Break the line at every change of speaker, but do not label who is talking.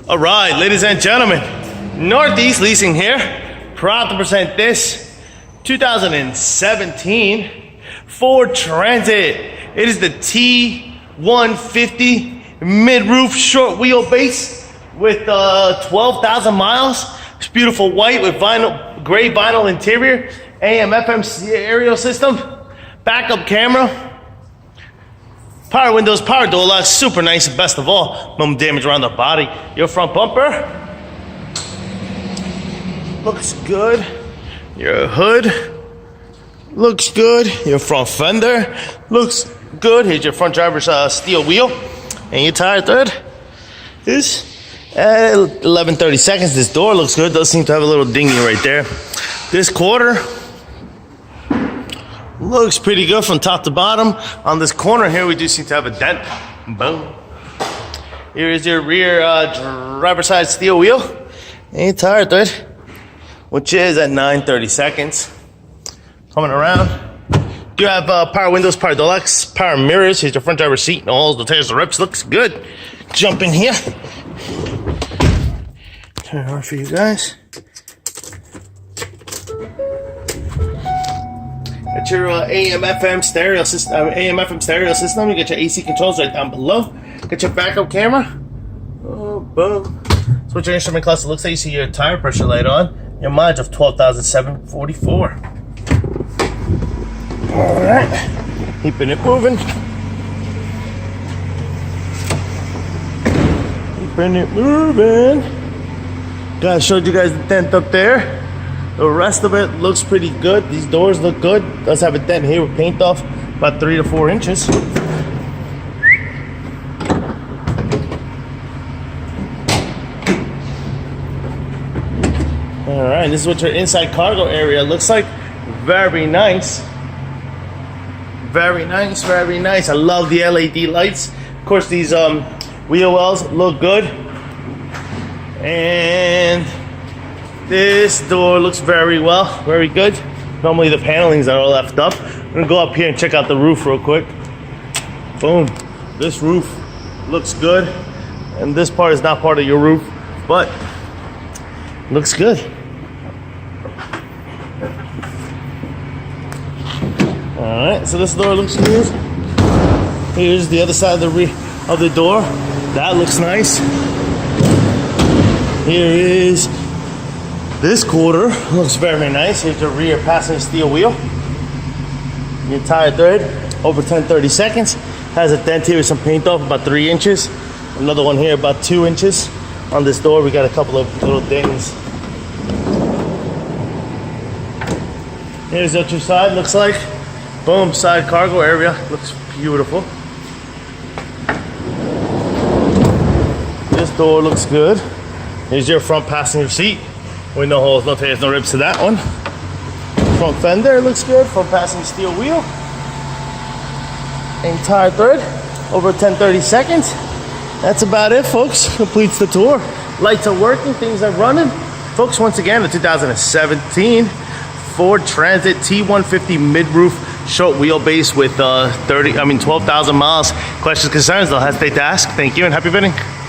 All right, ladies and gentlemen, Northeast Leasing here, proud to present this 2017 Ford Transit. It is the T-150 mid-roof short wheelbase with 12,000 miles. It's beautiful white with gray vinyl interior, AM/FM stereo system, backup camera, power windows, power door locks, super nice. And best of all, no damage around the body. Your front bumper looks good. Your hood looks good. Your front fender looks good. Here's your front driver's steel wheel. And your tire third is at 11:30 seconds. This door looks good. Does seem to have a little dinghy right there. This quarter looks pretty good from top to bottom. On this corner here, we do seem to have a dent. Boom. Here is your rear driver's side steel wheel and your tire thread, which is at 9:30 seconds. Coming around, you have power windows, power door locks, power mirrors. Here's your front driver's seat and all the tears and rips. Looks good. Jump in here. Turn it on for you guys. Got your AM/FM stereo system. AM/FM stereo system. You get your AC controls right down below. Got your backup camera. Oh, boom. Switch your instrument cluster. Looks like you see your tire pressure light on. Your mileage of 12,744. All right, keeping it moving. Keeping it moving. Guys, showed you guys the dent up there. The rest of it looks pretty good. These doors look good. Does have a dent here with paint off about 3 to 4 inches. All right, this is what your inside cargo area looks like. Very nice. Very nice, very nice. I love the LED lights. Of course, these wheel wells look good. And this door looks very good. Normally the panelings are all left up. I'm gonna go up here and check out the roof real quick. Boom. This roof looks good. And this part is not part of your roof, but looks good. All right, so this door looks good. Here's the other side of the door. That looks nice. Here is this quarter. Looks very nice. Here's your rear passenger steel wheel. Your tire thread over 10:30 seconds. Has a dent here with some paint off about 3 inches. Another one here about 2 inches. On this door, we got a couple of little dings. Here's what your side looks like. Boom, side cargo area. Looks beautiful. This door looks good. Here's your front passenger seat. With no holes, no tears, no rips to that one. Front fender looks good. Front passenger steel wheel. And tire thread over 10:30 seconds. That's about it, folks. Completes the tour. Lights are working, things are running. Folks, once again, the 2017 Ford Transit T-150 mid-roof short wheelbase with 12,000 miles. Questions, concerns, don't hesitate to ask. Thank you and happy bidding.